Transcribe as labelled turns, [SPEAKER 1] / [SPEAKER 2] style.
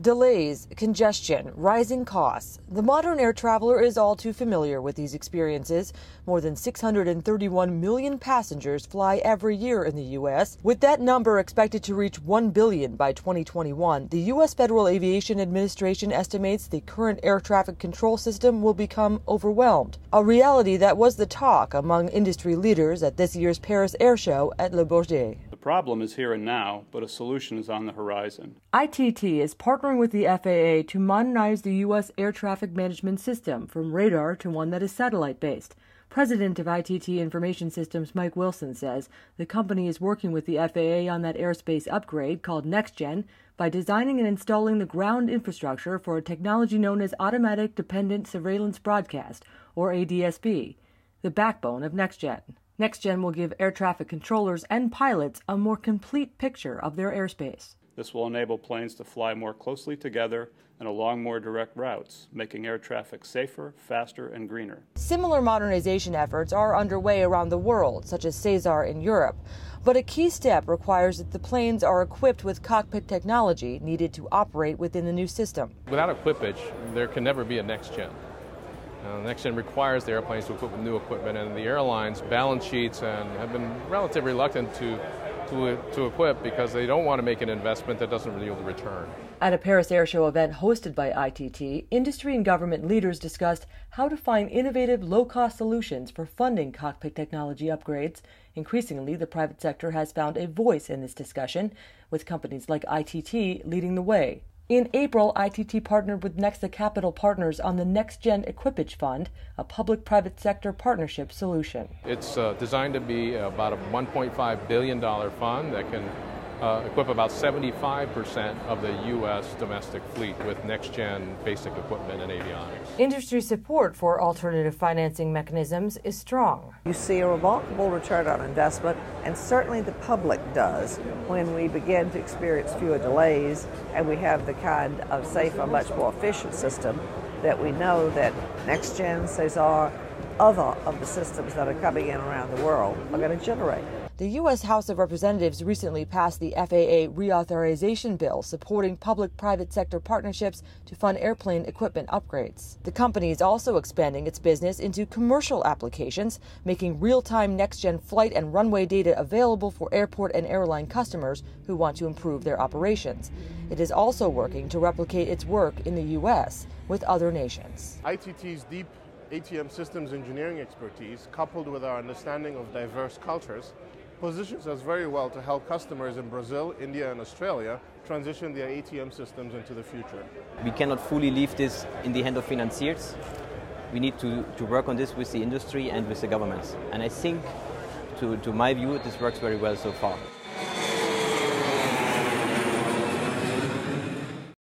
[SPEAKER 1] Delays, congestion, rising costs. The modern air traveler is all too familiar with these experiences. More than 631 million passengers fly every year in the U.S. With that number expected to reach 1 billion by 2021, the U.S. Federal Aviation Administration estimates the current air traffic control system will become overwhelmed, a reality that was the talk among industry leaders at this year's Paris Air Show at Le Bourget.
[SPEAKER 2] The problem is here and now, but a solution is on the horizon.
[SPEAKER 1] ITT is partnering with the FAA to modernize the U.S. air traffic management system from radar to one that is satellite-based. President of ITT Information Systems Mike Wilson says the company is working with the FAA on that airspace upgrade called NextGen by designing and installing the ground infrastructure for a technology known as Automatic Dependent Surveillance Broadcast, or ADSB, the backbone of NextGen. NextGen will give air traffic controllers and pilots a more complete picture of their airspace.
[SPEAKER 2] This will enable planes to fly more closely together and along more direct routes, making air traffic safer, faster, and greener.
[SPEAKER 1] Similar modernization efforts are underway around the world, such as Cesar in Europe. But a key step requires that the planes are equipped with cockpit technology needed to operate within the new system.
[SPEAKER 3] Without equipage, there can never be a NextGen. NextGen requires the airplanes to equip with new equipment, and the airlines' balance sheets and have been relatively reluctant to equip because they don't want to make an investment that doesn't really yield a return.
[SPEAKER 1] At a Paris Air Show event hosted by ITT, industry and government leaders discussed how to find innovative, low-cost solutions for funding cockpit technology upgrades. Increasingly, the private sector has found a voice in this discussion, with companies like ITT leading the way. In April, ITT partnered with Nexa Capital Partners on the NextGen Equipage Fund, a public-private sector partnership solution.
[SPEAKER 3] It's designed to be about a $1.5 billion fund that can equip about 75% of the U.S. domestic fleet with NextGen basic equipment and avionics.
[SPEAKER 1] Industry support for alternative financing mechanisms is strong.
[SPEAKER 4] You see a remarkable return on investment, and certainly the public does, when we begin to experience fewer delays and we have the kind of safer, much more efficient system that we know that NextGen, Cesar, other of the systems that are coming in around the world are going to generate.
[SPEAKER 1] The U.S. House of Representatives recently passed the FAA reauthorization bill supporting public-private sector partnerships to fund airplane equipment upgrades. The company is also expanding its business into commercial applications, making real-time NextGen flight and runway data available for airport and airline customers who want to improve their operations. It is also working to replicate its work in the U.S. with other nations.
[SPEAKER 5] ITT's deep ATM systems engineering expertise, coupled with our understanding of diverse cultures, positions us very well to help customers in Brazil, India, and Australia transition their ATM systems into the future.
[SPEAKER 6] We cannot fully leave this in the hand of financiers. We need to work on this with the industry and with the governments. And I think, to my view, this works very well so far.